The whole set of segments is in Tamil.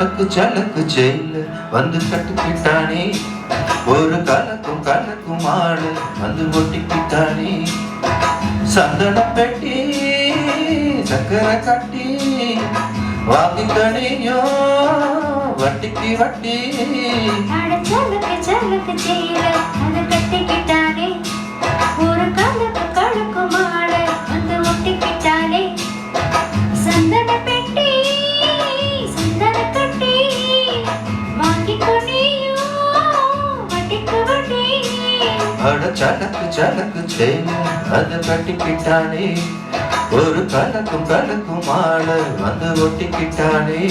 சலக்கு சலக்கு ஜெயில வந்து கட்டுக்கிட்டானே ஒரு கலக்கும் ஆடு வந்து ஒட்டிக்கிட்டானே சந்தன பெட்டி சக்கரை கட்டி வாங்கிக்கணியோ வட்டிக்கு வட்டி சலக்கு சலக்கு ஜெயில வந்து கட்டிக்கிட்டானே ஒரு கலக்கும் ஆடு வந்து ஒட்டிக்கிட்டானே சந்தன பெட்டி சந்தன கட்டி வாங்கிக்கணியோ வட்டிக்கு வட்டி அட சலக்கு சலக்கு ஜெயில அது கட்டிக்கிட்டானே ஒரு கலக்கும் ஆடு வந்து ஒட்டிக்கிட்டானே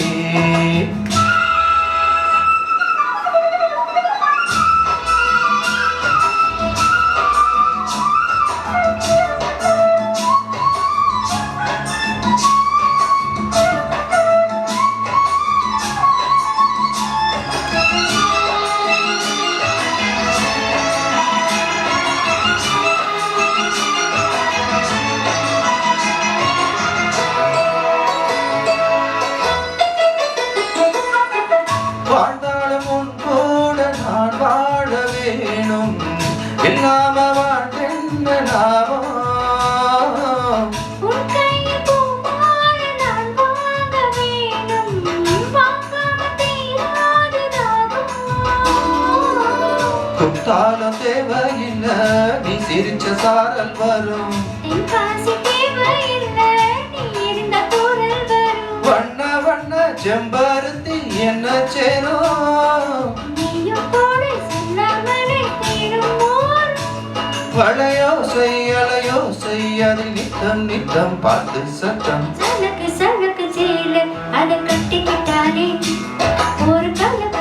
வாழ்ந்தாலும் உன் கூட நான் வாழ வேணும் இல்லாம வாழ்ந்த லாபம் உன் கையில் பூமால நான் வாங்க வேணும் வாங்காம தீராது தாகம் குத்தாலும் தேவையில்லை நீ சிரிச்ச சாரல் வரும் என் காசு தேவையில்லை நீ இருந்த குரல் வரும் வண்ண வண்ண செம்பருத்தி என்ன சேரும் நீயும் கூட சொல்லாமலே தேடும் போர் வளையோ செய்யலையோ செய்யது நித்தம் நித்தம் பார்த்து சத்தம் சலக்கு சலக்கு ஜெயில அதை கட்டிக்கிட்டாலே ஒரு கலக்கு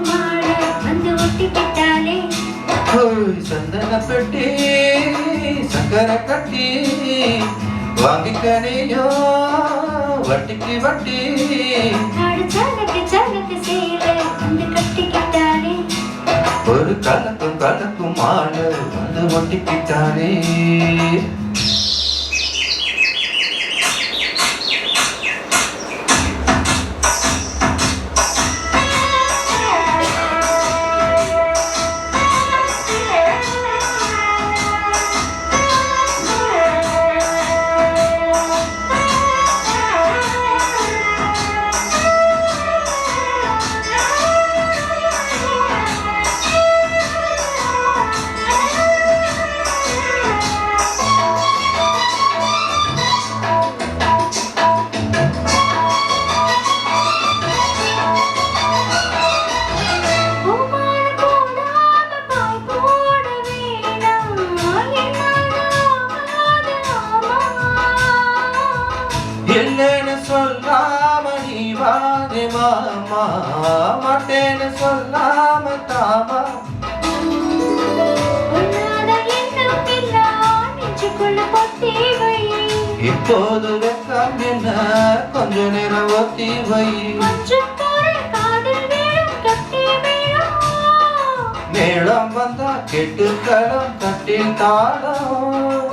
மாட வந்து ஒட்டிக்கிட்டாலே ஹோய் சந்தன பெட்டி சக்கரை கட்டி வாங்கிக்கணியோ வட்டிக்கு வட்டி சலக்கு சலக்கு ஜெயில வந்து கட்டிக்கிட்டாலே ஒரு கலக்கும் ஆடு வந்து ஒட்டிக்கிட்டானே இல்லைன்னு சொல்லாம நீ வாதே மாமா மாட்டேன்னு சொல்லாம தாமா இப்போது வெக்கம் என்ன கொஞ்ச நேரம் ஒத்தி வை மேளம் வந்தா கெட்டு களம் கட்டில் தாளம்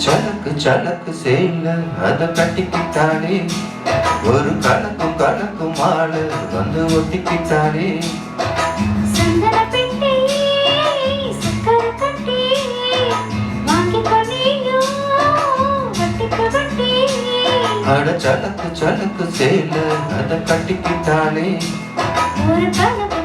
சலக்கு சலக்கு செய்யல அத கட்டிக்கிட்டானே ஒரு கலக்கும் ஆளு வந்து ஒட்டிக்கிட்டானே சந்தன பெட்டி சக்கரை கட்டி வாங்கிக்கணியோ வட்டிக்கு வட்டி அட சலக்கு செய்யல அத கட்டிக்கிட்டானே ஒரு கலக்கு